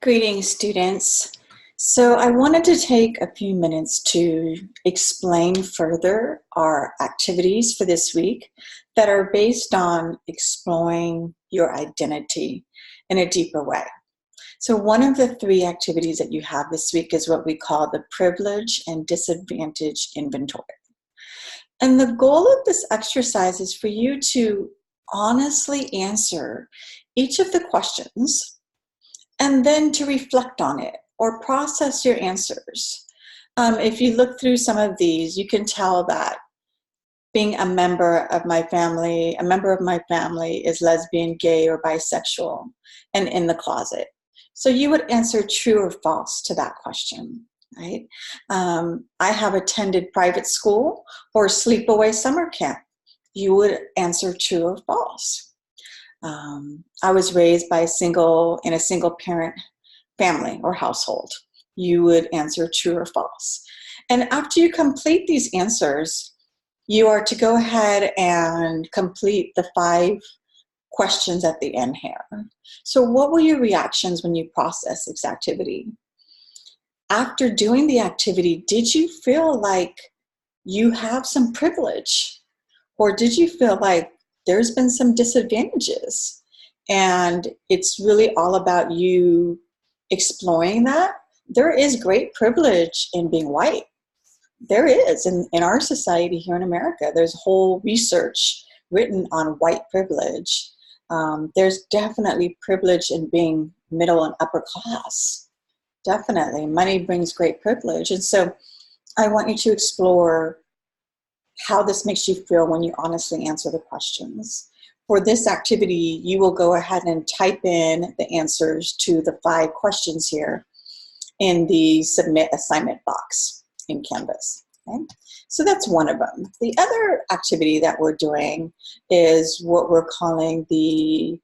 Greetings, students. So I wanted to take a few minutes to explain further our activities for this week that are based on exploring your identity in a deeper way. So one of the three activities that you have this week is what we call the privilege and disadvantage inventory. And the goal of this exercise is for you to honestly answer each of the questions and then to reflect on it or process your answers. If you look through some of these, you can tell that being a member of my family is lesbian, gay, or bisexual, and in the closet. So you would answer true or false to that question, right? I have attended private school or sleepaway summer camp. You would answer true or false. I was raised in a single parent family or household. You would answer true or false. And after you complete these answers, you are to go ahead and complete the 5 questions at the end here. So what were your reactions when you processed this activity? After doing the activity, did you feel like you have some privilege? Or did you feel like there's been some disadvantages and it's really all about you exploring that? There is great privilege in being white. There is in our society here in America. There's whole research written on white privilege. There's definitely privilege in being middle and upper class. Definitely. Money brings great privilege. And so I want you to explore how this makes you feel when you honestly answer the questions. For this activity, you will go ahead and type in the answers to the 5 questions here in the submit assignment box in Canvas. Okay? So that's one of them. The other activity that we're doing is what we're calling the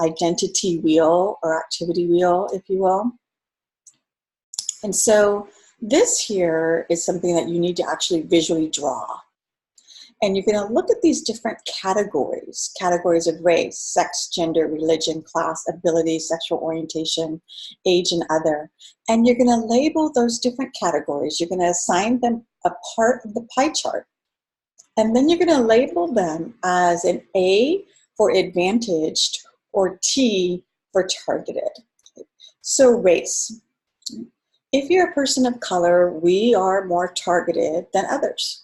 identity wheel or activity wheel, if you will. And so this here is something that you need to actually visually draw. And you're going to look at these different categories of race, sex, gender, religion, class, ability, sexual orientation, age, and other. And you're going to label those different categories. You're going to assign them a part of the pie chart. And then you're going to label them as an A for advantaged or T for targeted. So race. If you're a person of color, we are more targeted than others.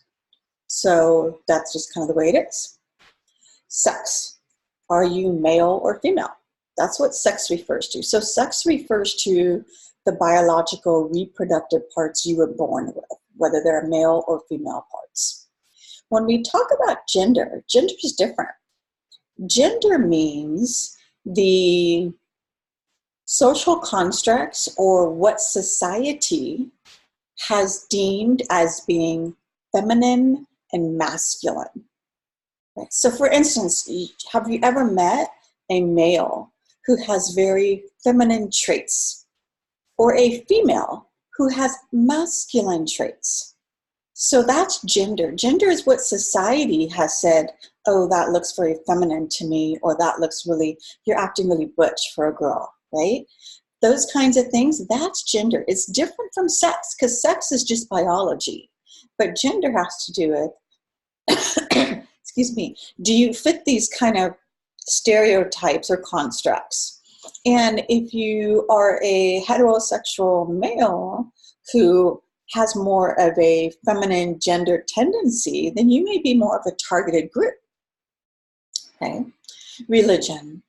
So that's just kind of the way it is. Sex. Are you male or female? That's what sex refers to. So sex refers to the biological reproductive parts you were born with, whether they're male or female parts. When we talk about gender, gender is different. Gender means the social constructs or what society has deemed as being feminine and masculine. Right? So for instance, have you ever met a male who has very feminine traits or a female who has masculine traits? So that's gender. Gender is what society has said, oh, that looks very feminine to me, or that looks really, you're acting really butch for a girl, right? Those kinds of things, that's gender. It's different from sex because sex is just biology. But gender has to do with, excuse me, do you fit these kind of stereotypes or constructs? And if you are a heterosexual male who has more of a feminine gender tendency, then you may be more of a targeted group. Okay? Religion.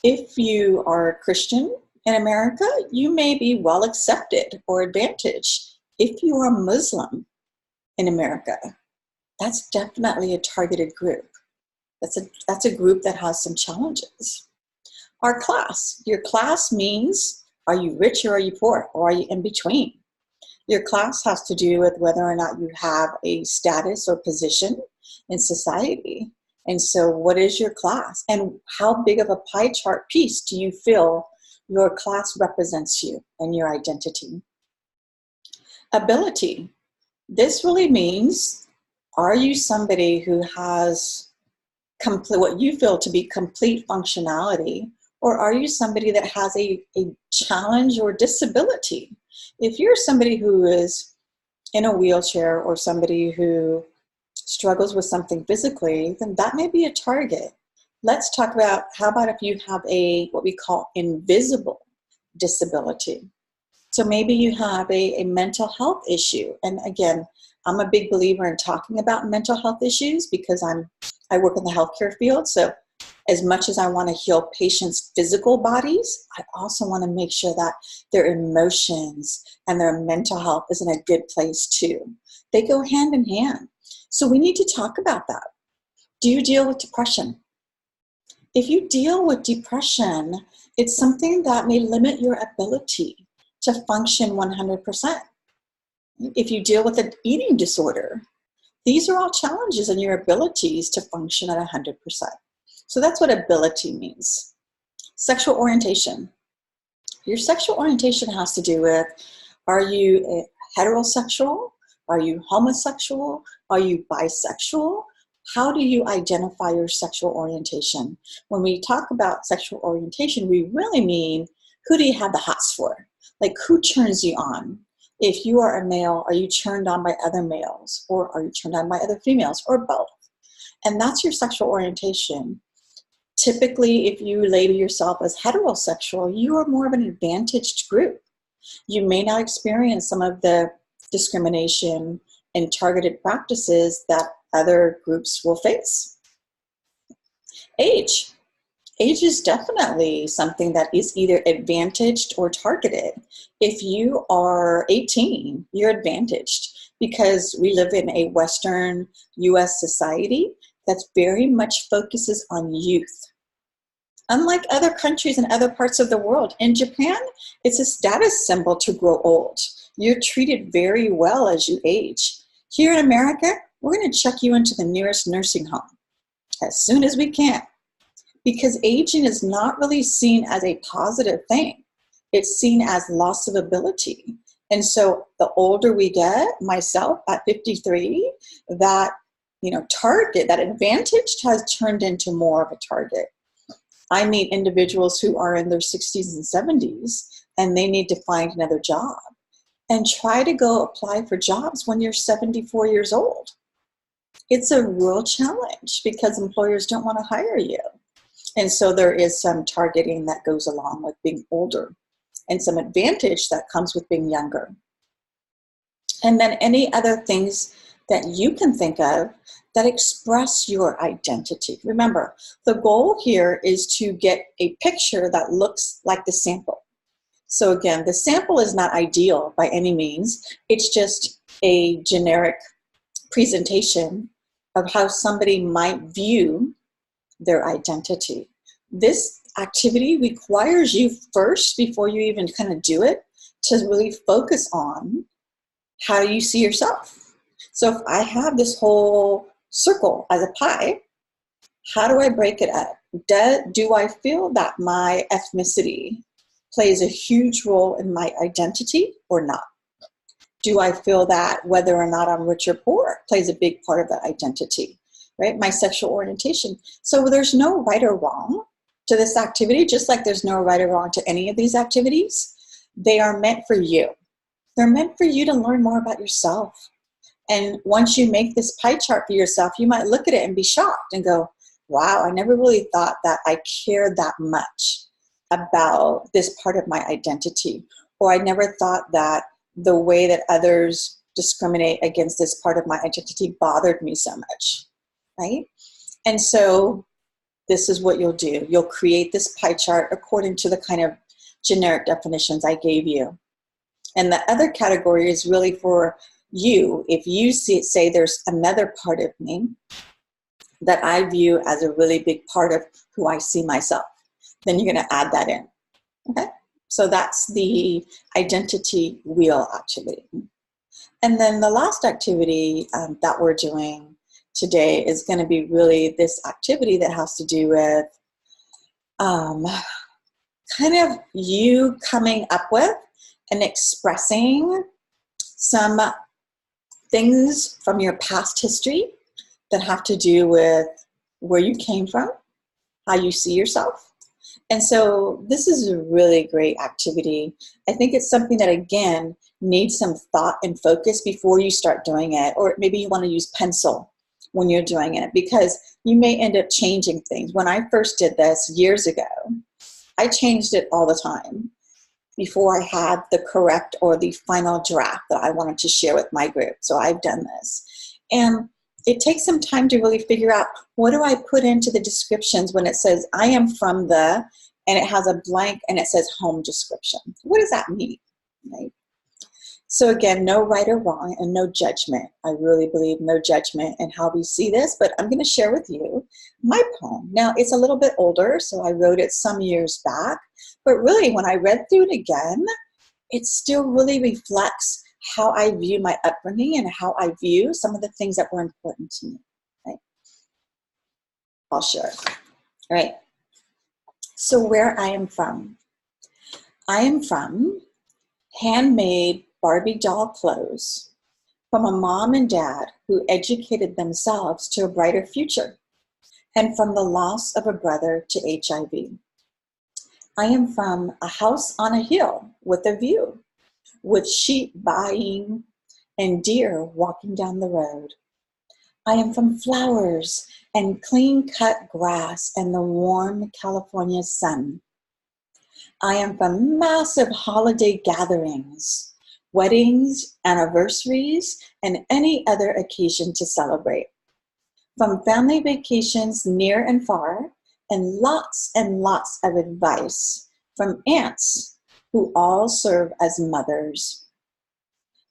If you are a Christian in America, you may be well accepted or advantaged. If you are Muslim in America, that's definitely a targeted group. That's a group that has some challenges. Our class. Your class means, are you rich or are you poor? Or are you in between? Your class has to do with whether or not you have a status or position in society. And so what is your class? And how big of a pie chart piece do you feel your class represents you and your identity? Ability. This really means, are you somebody who has what you feel to be complete functionality, Or are you somebody that has a challenge or disability? If you're somebody who is in a wheelchair or somebody who struggles with something physically, then that may be a target. Let's talk about, how about if you have what we call invisible disability? So maybe you have a mental health issue. And again, I'm a big believer in talking about mental health issues because I work in the healthcare field. So as much as I want to heal patients' physical bodies, I also want to make sure that their emotions and their mental health is in a good place too. They go hand in hand. So we need to talk about that. Do you deal with depression? If you deal with depression, it's something that may limit your ability to function 100%. If you deal with an eating disorder, these are all challenges in your abilities to function at 100%. So that's what ability means. Sexual orientation. Your sexual orientation has to do with, are you heterosexual? Are you homosexual? Are you bisexual? How do you identify your sexual orientation? When we talk about sexual orientation, we really mean, who do you have the hots for? Like, who turns you on? If you are a male, are you turned on by other males? Or are you turned on by other females? Or both? And that's your sexual orientation. Typically, if you label yourself as heterosexual, you are more of an advantaged group. You may not experience some of the discrimination and targeted practices that other groups will face. Age. Age is definitely something that is either advantaged or targeted. If you are 18, you're advantaged because we live in a Western US society that very much focuses on youth. Unlike other countries and other parts of the world, in Japan, it's a status symbol to grow old. You're treated very well as you age. Here in America, we're going to check you into the nearest nursing home as soon as we can, because aging is not really seen as a positive thing. It's seen as loss of ability. And so the older we get, myself at 53, that target, that advantage has turned into more of a target. I meet individuals who are in their 60s and 70s, and they need to find another job. And try to go apply for jobs when you're 74 years old. It's a real challenge because employers don't want to hire you. And so there is some targeting that goes along with being older and some advantage that comes with being younger. And then any other things that you can think of that express your identity. Remember, the goal here is to get a picture that looks like the sample. So again, the sample is not ideal by any means. It's just a generic presentation of how somebody might view their identity. This activity requires you first, before you even kind of do it, to really focus on how you see yourself. So if I have this whole circle as a pie, how do I break it up? Do I feel that my ethnicity plays a huge role in my identity or not? Do I feel that whether or not I'm rich or poor plays a big part of that identity, right? My sexual orientation. So there's no right or wrong to this activity, just like there's no right or wrong to any of these activities. They are meant for you. They're meant for you to learn more about yourself. And once you make this pie chart for yourself, you might look at it and be shocked and go, wow, I never really thought that I cared that much about this part of my identity. Or I never thought that the way that others discriminate against this part of my identity bothered me so much, right? And so this is what you'll do. You'll create this pie chart according to the kind of generic definitions I gave you. And the other category is really for you. If you say there's another part of me that I view as a really big part of who I see myself, then you're going to add that in. Okay? So that's the identity wheel activity. And then the last activity that we're doing today is going to be really this activity that has to do with kind of you coming up with and expressing some things from your past history that have to do with where you came from, how you see yourself, And so this is a really great activity. I think it's something that, again, needs some thought and focus before you start doing it. Or maybe you want to use pencil when you're doing it, because you may end up changing things. When I first did this years ago, I changed it all the time before I had the correct or the final draft that I wanted to share with my group. So I've done this. And it takes some time to really figure out, what do I put into the descriptions when it says I am from the, and it has a blank and it says home description. What does that mean, right? So again, no right or wrong and no judgment. I really believe no judgment in how we see this, but I'm going to share with you my poem. Now, it's a little bit older, so I wrote it some years back, but really when I read through it again, it still really reflects how I view my upbringing and how I view some of the things that were important to me. Right? I'll share it. All right. So where I am from handmade Barbie doll clothes from a mom and dad who educated themselves to a brighter future, and from the loss of a brother to HIV. I am from a house on a hill with a view, with sheep buying and deer walking down the road. I am from flowers and clean-cut grass and the warm California sun. I am from massive holiday gatherings, weddings, anniversaries, and any other occasion to celebrate. From family vacations near and far, and lots of advice from aunts who all serve as mothers.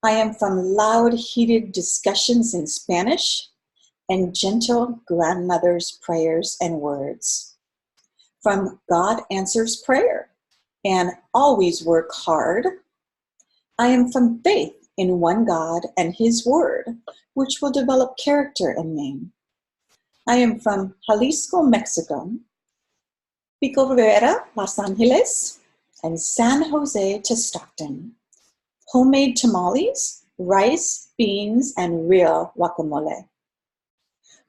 I am from loud, heated discussions in Spanish and gentle grandmother's prayers and words. From God answers prayer and always work hard. I am from faith in one God and His Word, which will develop character in me. I am from Jalisco, Mexico, Pico Rivera, Los Angeles, and San Jose to Stockton. Homemade tamales, rice, beans, and real guacamole.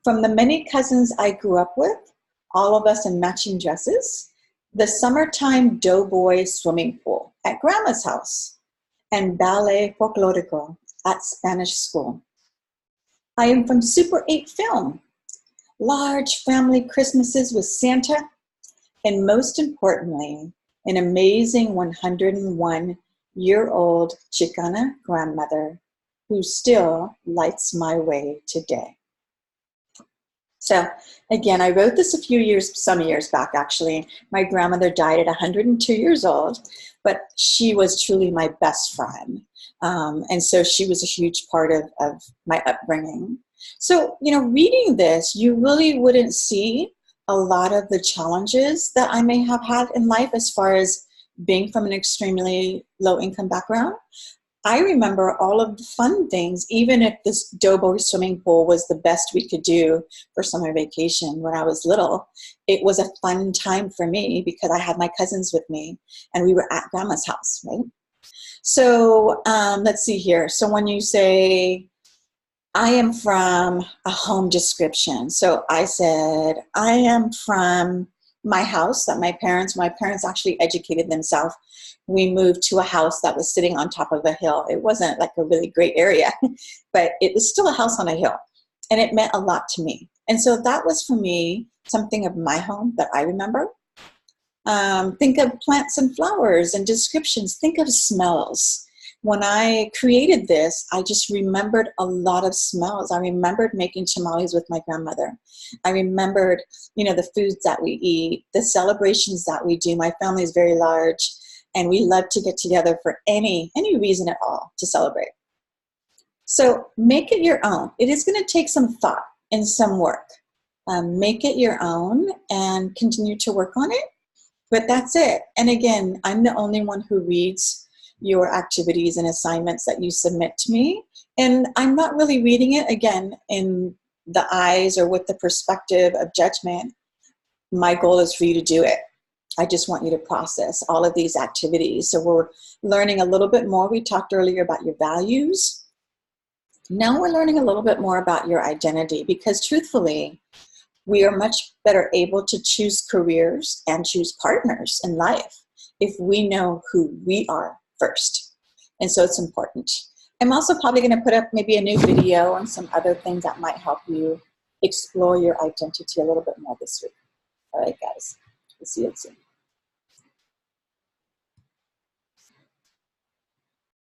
From the many cousins I grew up with, all of us in matching dresses, the summertime doughboy swimming pool at Grandma's house, and ballet folklorico at Spanish school. I am from Super 8 film, large family Christmases with Santa, and most importantly, an amazing 101-year-old Chicana grandmother who still lights my way today. So again, I wrote this some years back actually. My grandmother died at 102 years old, but she was truly my best friend. And so she was a huge part of my upbringing. So, reading this, you really wouldn't see a lot of the challenges that I may have had in life as far as being from an extremely low income background. I remember all of the fun things, even if this doughboy swimming pool was the best we could do for summer vacation when I was little. It was a fun time for me because I had my cousins with me and we were at Grandma's house, right? So let's see here. So when you say, I am from a home description. So I said, I am from my house that my parents actually educated themselves. We moved to a house that was sitting on top of a hill. It wasn't like a really great area, but it was still a house on a hill. And it meant a lot to me. And so that was for me something of my home that I remember. Think of plants and flowers and descriptions. Think of smells. When I created this, I just remembered a lot of smells. I remembered making tamales with my grandmother. I remembered, the foods that we eat, the celebrations that we do. My family is very large, and we love to get together for any reason at all to celebrate. So make it your own. It is going to take some thought and some work. Make it your own and continue to work on it. But that's it. And again, I'm the only one who reads your activities and assignments that you submit to me. And I'm not really reading it, again, in the eyes or with the perspective of judgment. My goal is for you to do it. I just want you to process all of these activities. So we're learning a little bit more. We talked earlier about your values. Now we're learning a little bit more about your identity, because truthfully, We are much better able to choose careers and choose partners in life if we know who we are first. And so it's important. I'm also probably going to put up maybe a new video on some other things that might help you explore your identity a little bit more this week. All right, guys. We'll see you soon.